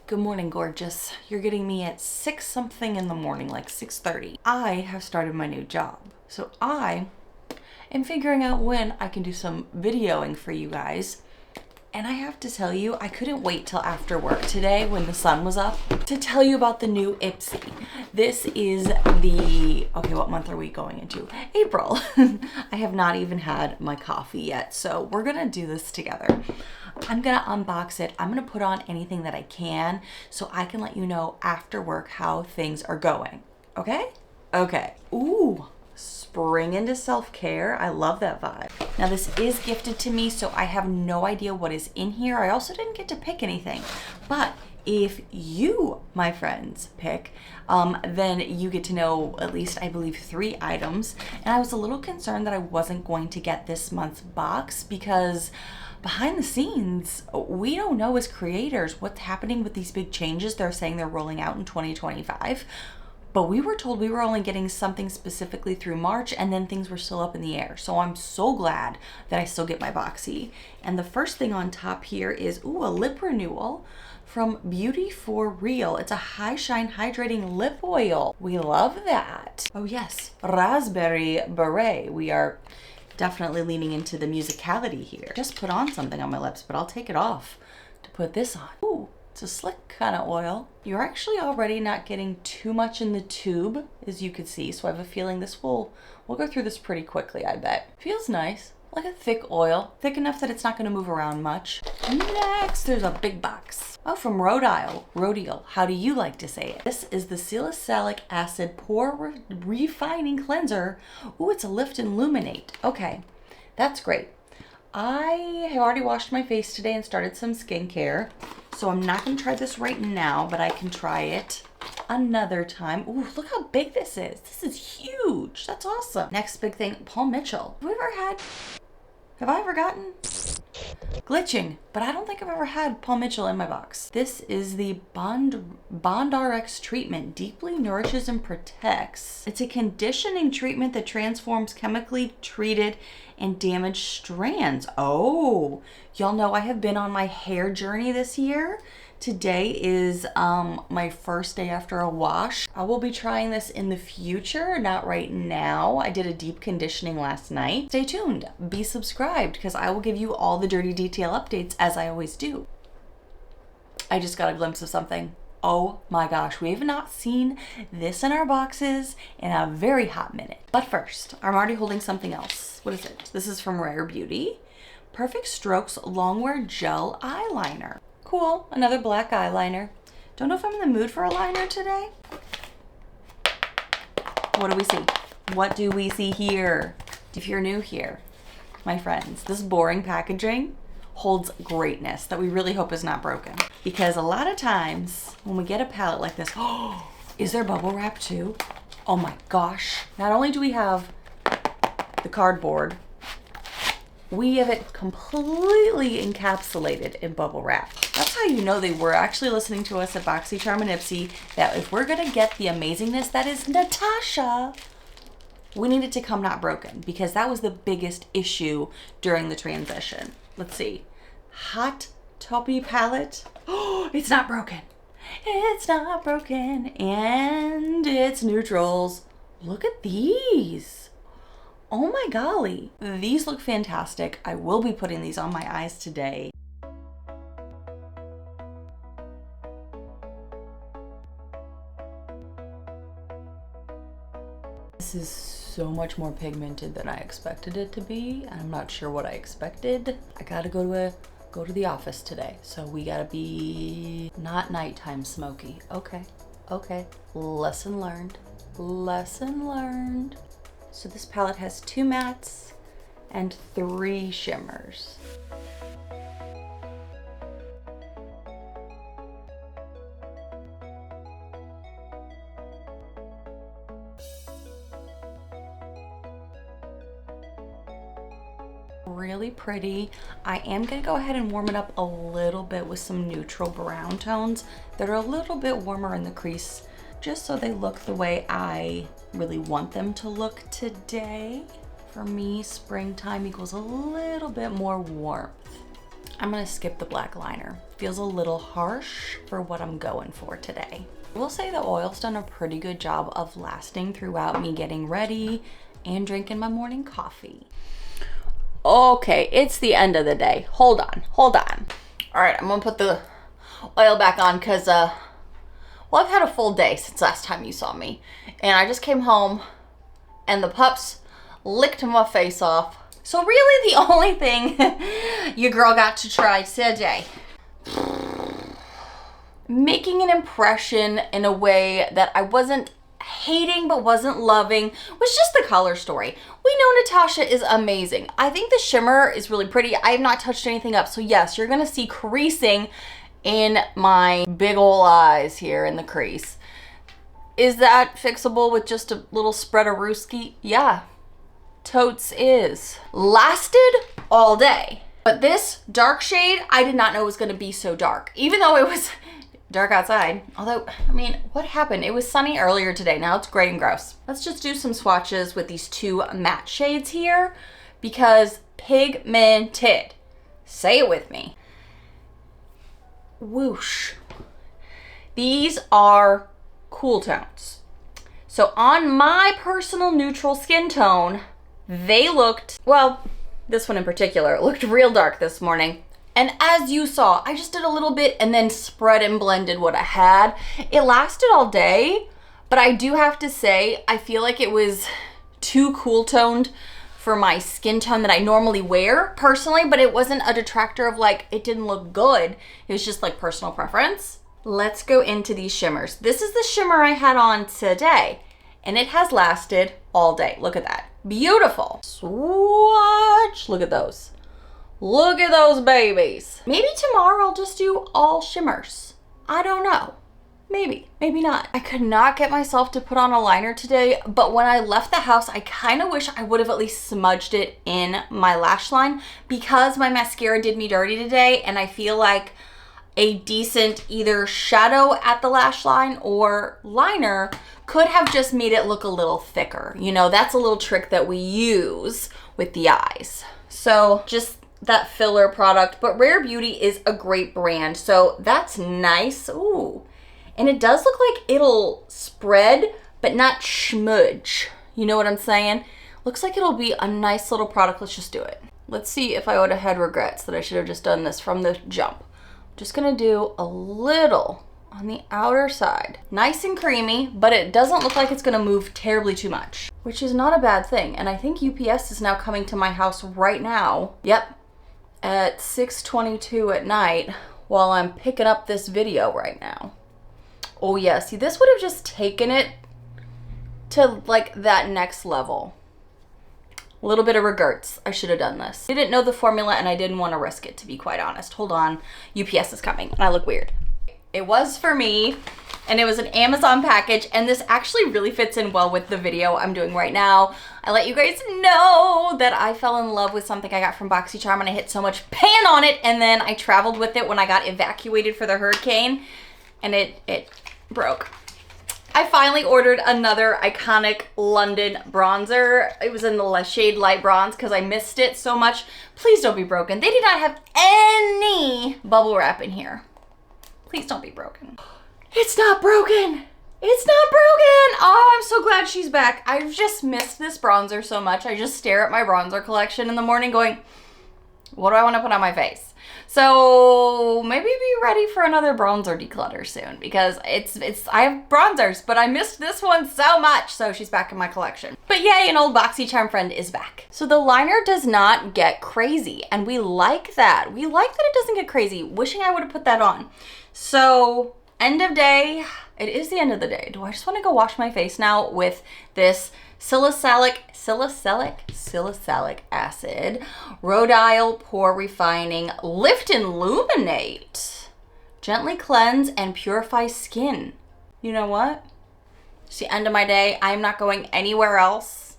Good morning, gorgeous. You're getting me at 6 something in the morning, like 6:30. I have started my new job. So I am figuring out when I can do some videoing for you guys. And I have to tell you, I couldn't wait till after work today when the sun was up to tell you about the new Ipsy. This is okay, what month are we going into? April. I have not even had my coffee yet, so we're gonna do this together. I'm gonna unbox it. I'm gonna put on anything that I can so I can let you know after work how things are going, okay? Okay. Ooh. Spring into self-care. I love that vibe. Now this is gifted to me, so I have no idea what is in here. I also didn't get to pick anything, but if you, my friends, pick, then you get to know at least, I believe, 3 items. And I was a little concerned that I wasn't going to get this month's box because behind the scenes, we don't know as creators what's happening with these big changes they're saying they're rolling out in 2025. But we were told we were only getting something specifically through March, and then things were still up in the air. So I'm so glad that I still get my Boxy. And the first thing on top here is, a lip renewal from Beauty for Real. It's a high shine hydrating lip oil. We love that. Oh yes, raspberry beret. We are definitely leaning into the musicality here. Just put on something on my lips, but I'll take it off to put this on. Ooh. It's a slick kind of oil. You're actually already not getting too much in the tube, as you could see. So I have a feeling we'll go through this pretty quickly, I bet. Feels nice, like a thick oil, thick enough that it's not gonna move around much. Next, there's a big box. Oh, from Rodial. How do you like to say it? This is the salicylic acid pore refining cleanser. Ooh, it's a lift and illuminate. Okay, that's great. I have already washed my face today and started some skincare. So I'm not gonna try this right now, but I can try it another time. Ooh, look how big this is. This is huge. That's awesome. Next big thing, Paul Mitchell. Have I ever gotten glitching? But I don't think I've ever had Paul Mitchell in my box. This is the Bond RX treatment. Deeply nourishes and protects. It's a conditioning treatment that transforms chemically treated and damaged strands. Oh, y'all know I have been on my hair journey this year. Today is my first day after a wash. I will be trying this in the future, not right now. I did a deep conditioning last night. Stay tuned, be subscribed, because I will give you all the dirty detail updates as I always do. I just got a glimpse of something. Oh my gosh, we have not seen this in our boxes in a very hot minute. But first, I'm already holding something else. What is it? This is from Rare Beauty. Perfect Strokes Longwear Gel Eyeliner. Cool, another black eyeliner. Don't know if I'm in the mood for a liner today. What do we see? What do we see here? If you're new here, my friends, this boring packaging holds greatness that we really hope is not broken. Because a lot of times when we get a palette like this, is there bubble wrap too? Oh my gosh. Not only do we have the cardboard, we have it completely encapsulated in bubble wrap. That's how you know they were actually listening to us at Boxycharm and Ipsy, that if we're gonna get the amazingness that is Natasha, we need it to come not broken, because that was the biggest issue during the transition. Let's see. Hot Taupey palette. Oh, it's not broken. It's not broken, and it's neutrals. Look at these. Oh my golly. These look fantastic. I will be putting these on my eyes today. This is so much more pigmented than I expected it to be. I'm not sure what I expected. I gotta go to the office today, so we gotta be not nighttime smoky. Okay. Lesson learned. So this palette has 2 mattes and 3 shimmers. Really pretty. I am gonna go ahead and warm it up a little bit with some neutral brown tones that are a little bit warmer in the crease, just so they look the way I really want them to look today. For me, springtime equals a little bit more warmth. I'm gonna skip the black liner. Feels a little harsh for what I'm going for today. I will say the oil's done a pretty good job of lasting throughout me getting ready and drinking my morning coffee. Okay, it's the end of the day. Hold on. All right, I'm gonna put the oil back on because, well, I've had a full day since last time you saw me. And I just came home and the pups licked my face off. So really the only thing your girl got to try today, making an impression in a way that I wasn't hating but wasn't loving, was just the color story. We know Natasha is amazing. I think the shimmer is really pretty. I have not touched anything up. So yes, you're gonna see creasing in my big ol' eyes here in the crease. Is that fixable with just a little spread of Rooski? Yeah, totes is. Lasted all day. But this dark shade, I did not know was gonna be so dark, even though it was dark outside. Although, I mean, what happened? It was sunny earlier today. Now it's gray and gross. Let's just do some swatches with these two matte shades here because pigmented. Say it with me. Whoosh. These are cool tones. So on my personal neutral skin tone, they looked, well, this one in particular, looked real dark this morning. And as you saw, I just did a little bit and then spread and blended what I had. It lasted all day, but I do have to say, I feel like it was too cool toned for my skin tone that I normally wear personally, but it wasn't a detractor of like, it didn't look good. It was just like personal preference. Let's go into these shimmers. This is the shimmer I had on today and it has lasted all day. Look at that. Beautiful. Swatch. Look at those. Look at those babies. Maybe tomorrow I'll just do all shimmers. I don't know. Maybe, maybe not. I could not get myself to put on a liner today, but when I left the house, I kind of wish I would have at least smudged it in my lash line because my mascara did me dirty today and I feel like a decent either shadow at the lash line or liner could have just made it look a little thicker. You know, that's a little trick that we use with the eyes. So just that filler product, but Rare Beauty is a great brand, so that's nice. Ooh, and it does look like it'll spread but not smudge. You know what I'm saying? Looks like it'll be a nice little product. Let's just do it. Let's see if I would have had regrets that I should have just done this from the jump. Just gonna do a little on the outer side. Nice and creamy, but it doesn't look like it's gonna move terribly too much, which is not a bad thing. And I think UPS is now coming to my house right now. Yep, at 6:22 at night while I'm picking up this video right now. Oh yeah, see, this would have just taken it to like that next level. A little bit of regrets. I should have done this. I didn't know the formula and I didn't want to risk it, to be quite honest. Hold on, UPS is coming and I look weird. It was for me and it was an Amazon package and this actually really fits in well with the video I'm doing right now. I let you guys know that I fell in love with something I got from Boxycharm and I hit so much pan on it and then I traveled with it when I got evacuated for the hurricane and it broke. I finally ordered another iconic London bronzer. It was in the shade light bronze because I missed it so much. Please don't be broken. They did not have any bubble wrap in here. Please don't be broken. It's not broken. It's not broken. Oh, I'm so glad she's back. I've just missed this bronzer so much. I just stare at my bronzer collection in the morning going, what do I want to put on my face? So maybe be ready for another bronzer declutter soon because I have bronzers, but I missed this one so much. So she's back in my collection. But yay, an old Boxycharm friend is back. So the liner does not get crazy and we like that. We like that it doesn't get crazy. Wishing I would have put that on. So end of day, it is the end of the day. Do I just want to go wash my face now with this salicylic acid, rhodial pore refining, lift and illuminate, gently cleanse and purify skin. You know what? It's the end of my day. I'm not going anywhere else.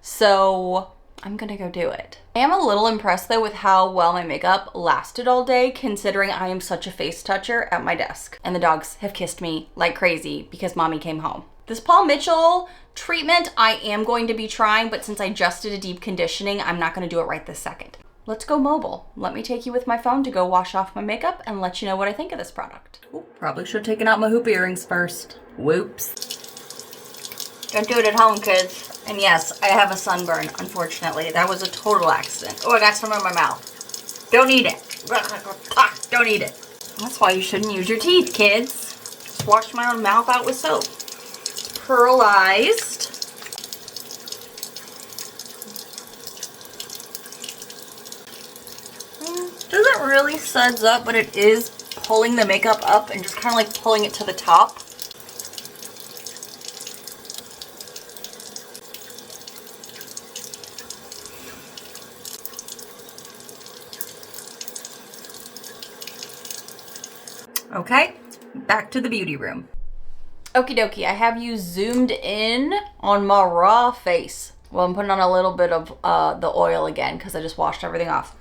So I'm gonna go do it. I am a little impressed though with how well my makeup lasted all day considering I am such a face toucher at my desk. And the dogs have kissed me like crazy because mommy came home. This Paul Nichole treatment I am going to be trying, but since I just did a deep conditioning, I'm not gonna do it right this second. let's go mobile. Let me take you with my phone to go wash off my makeup and let you know what I think of this product. Ooh, probably should have taken out my hoop earrings first. Whoops. Don't do it at home, kids. And yes, I have a sunburn, unfortunately. That was a total accident. Oh, I got some in my mouth. Don't eat it. Don't eat it. That's why you shouldn't use your teeth, kids. Just wash my own mouth out with soap. Pearlized. Doesn't really suds up, but it is pulling the makeup up and just kind of like pulling it to the top. Okay, back to the beauty room. Okie dokie, I have you zoomed in on my raw face. Well, I'm putting on a little bit of the oil again because I just washed everything off.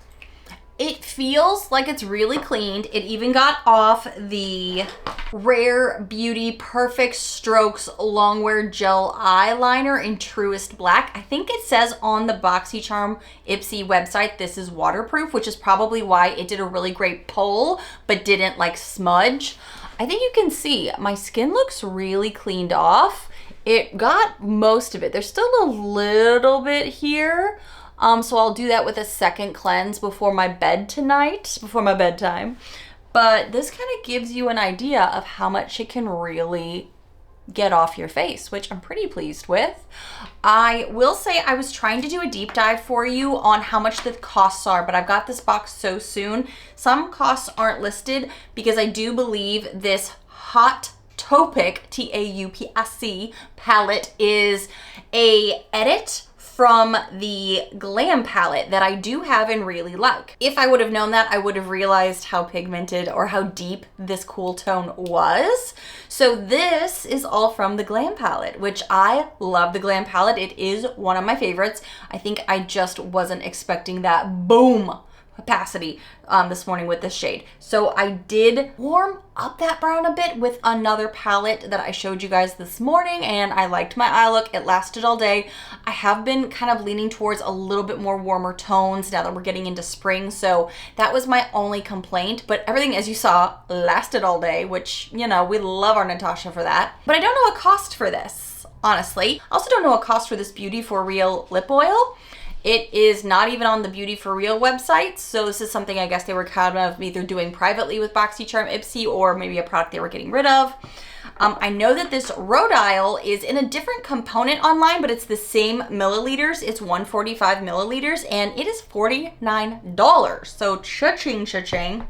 It feels like it's really cleaned. It even got off the Rare Beauty Perfect Strokes Longwear Gel Eyeliner in Truest Black. I think it says on the Boxycharm Ipsy website this is waterproof, which is probably why it did a really great pull but didn't like smudge. I think you can see my skin looks really cleaned off. It got most of it. There's still a little bit here. So I'll do that with a second cleanse before my bedtime. But this kind of gives you an idea of how much it can really get off your face, which I'm pretty pleased with. I will say I was trying to do a deep dive for you on how much the costs are, but I've got this box so soon. Some costs aren't listed because I do believe this Hot Topic, Taupsc palette is a edit from the Glam palette that I do have and really like. If I would have known that, I would have realized how pigmented or how deep this cool tone was. So this is all from the Glam palette, which I love the Glam palette. It is one of my favorites. I think I just wasn't expecting that boom opacity this morning with this shade. So I did warm up that brown a bit with another palette that I showed you guys this morning, and I liked my eye look. It lasted all day. I have been kind of leaning towards a little bit more warmer tones now that we're getting into spring, so that was my only complaint. But everything, as you saw, lasted all day, which, you know, we love our Natasha for that. But I don't know a cost for this, honestly. I also don't know a cost for this Beauty for Real lip oil. It is not even on the Beauty for Real website, so this is something I guess they were kind of either doing privately with Boxycharm Ipsy or maybe a product they were getting rid of. I know that this Rhodile is in a different component online, but it's the same milliliters. It's 145 milliliters, and it is $49. So cha-ching, cha-ching.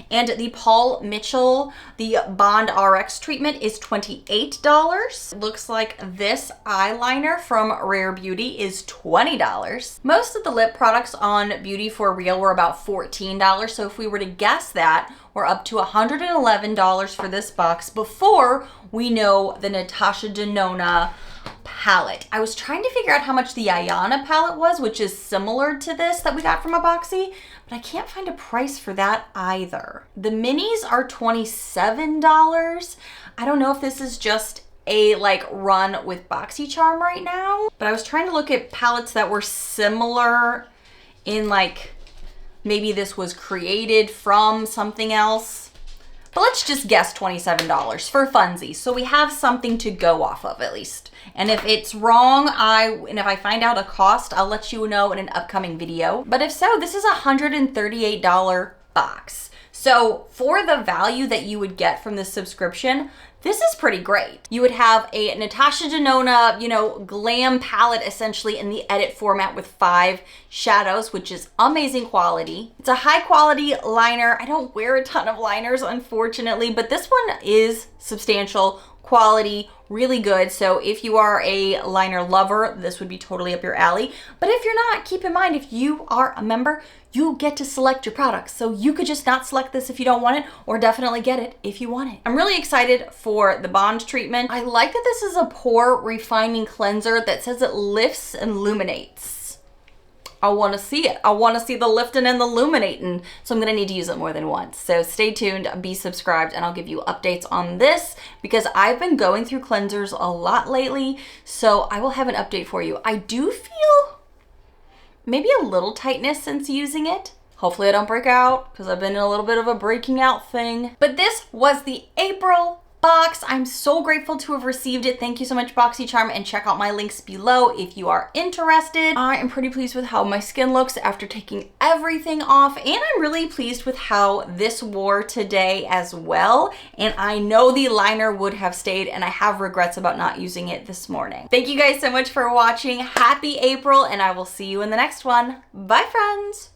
And the Paul Mitchell, the Bond RX treatment is $28. Looks like this eyeliner from Rare Beauty is $20. Most of the lip products on Beauty for Real were about $14. So if we were to guess that, we're up to $111 for this box before we know the Natasha Denona palette. I was trying to figure out how much the Ayana palette was, which is similar to this that we got from a Boxy, but I can't find a price for that either. The minis are $27. I don't know if this is just a like run with Boxycharm right now, but I was trying to look at palettes that were similar in like maybe this was created from something else. But let's just guess $27 for funsies, so we have something to go off of at least. And if it's wrong, and if I find out a cost, I'll let you know in an upcoming video. But if so, this is a $138 box. So for the value that you would get from this subscription, this is pretty great. You would have a Natasha Denona, you know, glam palette essentially in the edit format with 5 shadows, which is amazing quality. It's a high quality liner. I don't wear a ton of liners, unfortunately, but this one is substantial quality, really good. So if you are a liner lover, this would be totally up your alley. But if you're not, keep in mind, if you are a member, you get to select your products. So you could just not select this if you don't want it, or definitely get it if you want it. I'm really excited for the Bond treatment. I like that this is a pore refining cleanser that says it lifts and illuminates. I want to see it. I want to see the lifting and the illuminating. So I'm going to need to use it more than once. So stay tuned, be subscribed, and I'll give you updates on this because I've been going through cleansers a lot lately. So I will have an update for you. I do feel maybe a little tightness since using it. Hopefully I don't break out because I've been in a little bit of a breaking out thing. But this was the April box. I'm so grateful to have received it. Thank you so much, Boxycharm, and check out my links below if you are interested. I am pretty pleased with how my skin looks after taking everything off, and I'm really pleased with how this wore today as well. And I know the liner would have stayed, and I have regrets about not using it this morning. Thank you guys so much for watching. Happy April, and I will see you in the next one. Bye, friends.